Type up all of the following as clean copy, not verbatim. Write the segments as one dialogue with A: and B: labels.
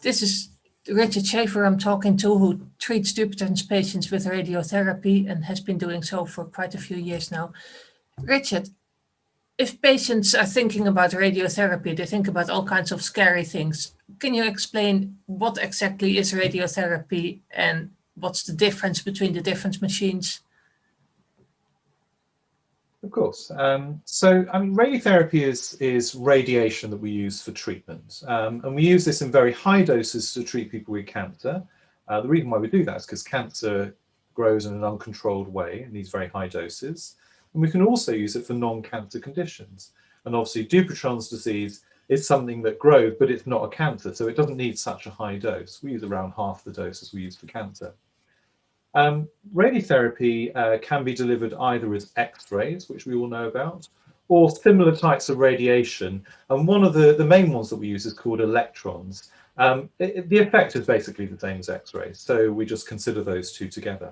A: This is Richard Schaefer I'm talking to, who treats Dupuytren's patients with radiotherapy and has been doing so for quite a few years now. Richard, if patients are thinking about radiotherapy, they think about all kinds of scary things. Can you explain what exactly is radiotherapy and what's the difference between the different machines?
B: Of course. So, radiotherapy is radiation that we use for treatment. And we use this in very high doses to treat people with cancer. The reason why we do that is because cancer grows in an uncontrolled way in these very high doses. And we can also use it for non-cancer conditions. And obviously, Dupuytren's disease is something that grows, but it's not a cancer. So it doesn't need such a high dose. We use around half the dose as we use for cancer. Radiotherapy can be delivered either as X-rays, which we all know about, or similar types of radiation. And one of the main ones that we use is called electrons. The effect is basically the same as X-rays, so we just consider those two together.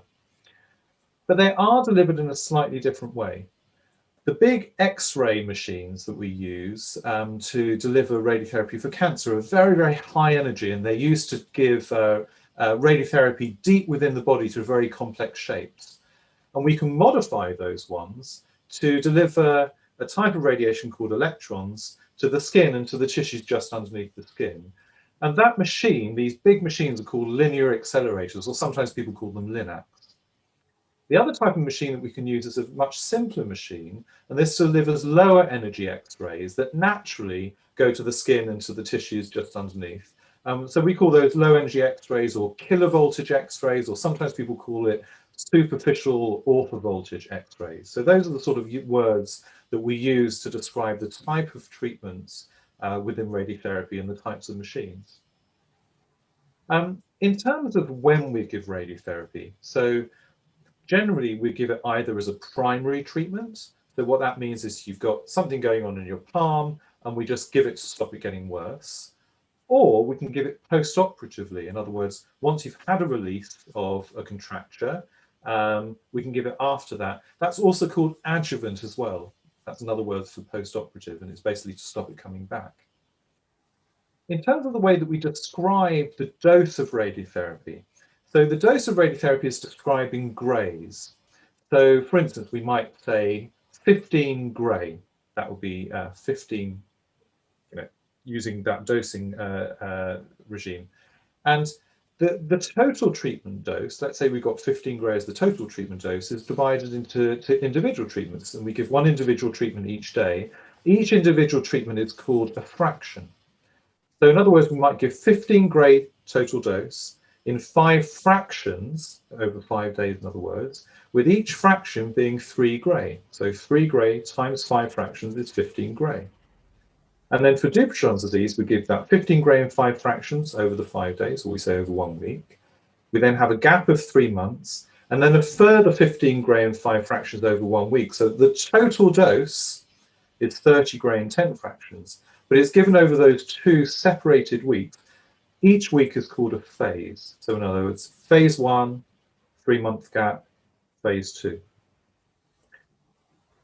B: But they are delivered in a slightly different way. The big X-ray machines that we use to deliver radiotherapy for cancer are very, very high energy, and they're used to give radiotherapy deep within the body to very complex shapes. And we can modify those ones to deliver a type of radiation called electrons to the skin and to the tissues just underneath the skin. And that machine, these big machines, are called linear accelerators, or sometimes people call them LINACs. The other type of machine that we can use is a much simpler machine, and this delivers lower energy X-rays that naturally go to the skin and to the tissues just underneath. So we call those low energy X-rays or kilovoltage X-rays, or sometimes people call it superficial-orthovoltage X-rays. So those are the sort of words that we use to describe the type of treatments within radiotherapy and the types of machines. In terms of when we give radiotherapy, so generally we give it either as a primary treatment. So what that means is you've got something going on in your palm and we just give it to stop it getting worse. Or we can give it post-operatively. In other words, once you've had a release of a contracture, we can give it after that. That's also called adjuvant as well. That's another word for post-operative, and it's basically to stop it coming back. In terms of the way that we describe the dose of radiotherapy, so the dose of radiotherapy is described in grays. So for instance, we might say 15 gray. That would be 15, using that dosing regime. And the total treatment dose, let's say we've got 15 gray as the total treatment dose, is divided into individual treatments. And we give one individual treatment each day. Each individual treatment is called a fraction. So in other words, we might give 15 gray total dose in 5 fractions over 5 days, in other words, with each fraction being 3 gray. So 3 gray times 5 fractions is 15 gray. And then for Dupuytren's disease, we give that 15 gray in 5 fractions over the 5 days, or we say over 1 week. We then have a gap of 3 months, and then a further 15 gray in 5 fractions over 1 week. So the total dose is 30 gray in 10 fractions, but it's given over those 2 separated weeks. Each week is called a phase. So in other words, phase 1, 3-month gap, phase 2.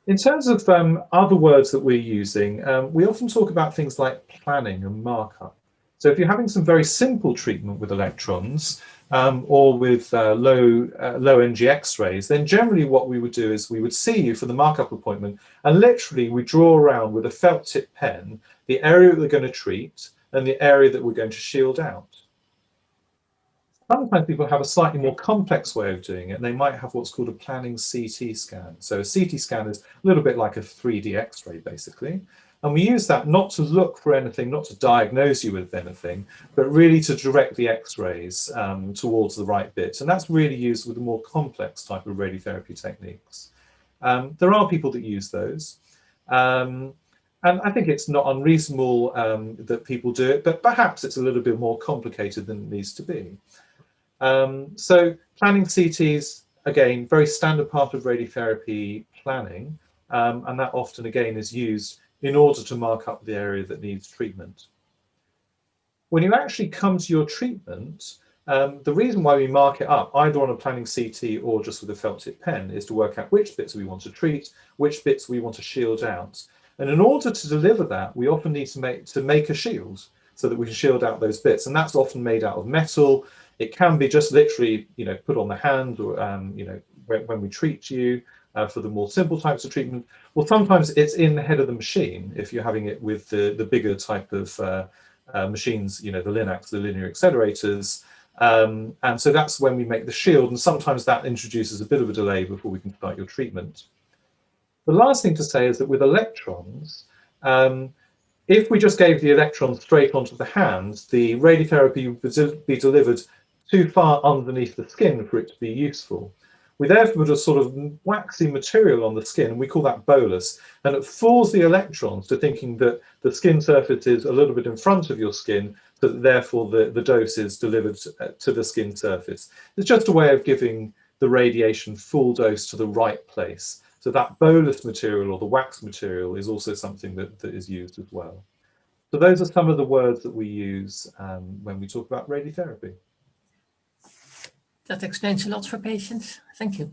B: In terms of other words that we're using, we often talk about things like planning and markup. So if you're having some very simple treatment with electrons or with low energy X-rays, then generally what we would do is we would see you for the markup appointment, and literally we draw around with a felt tip pen the area that we're going to treat and the area that we're going to shield out. Sometimes people have a slightly more complex way of doing it, and they might have what's called a planning CT scan. So a CT scan is a little bit like a 3D X-ray, basically. And we use that not to look for anything, not to diagnose you with anything, but really to direct the X-rays towards the right bits. And that's really used with the more complex type of radiotherapy techniques. There are people that use those. And I think it's not unreasonable that people do it, but perhaps it's a little bit more complicated than it needs to be. So planning CTs, again, very standard part of radiotherapy planning, and that often, again, is used in order to mark up the area that needs treatment. When you actually come to your treatment, the reason why we mark it up, either on a planning CT or just with a felt tip pen, is to work out which bits we want to treat, which bits we want to shield out. And in order to deliver that, we often need to make a shield. so that we can shield out those bits. And that's often made out of metal. It can be just literally, you know, put on the hand, or you know, when we treat you for the more simple types of treatment. Well, sometimes it's in the head of the machine if you're having it with the bigger type of machines, you know, the LINACs, the linear accelerators. And so that's when we make the shield, and sometimes that introduces a bit of a delay before we can start your treatment. The last thing to say is that with electrons, if we just gave the electrons straight onto the hand, the radiotherapy would be delivered too far underneath the skin for it to be useful. We therefore put a sort of waxy material on the skin, and we call that bolus, and it fools the electrons to thinking that the skin surface is a little bit in front of your skin, so that therefore the dose is delivered to the skin surface. It's just a way of giving the radiation full dose to the right place. So that bolus material, or the wax material, is also something that is used as well. So those are some of the words that we use when we talk about radiotherapy.
A: That explains a lot for patients. Thank you.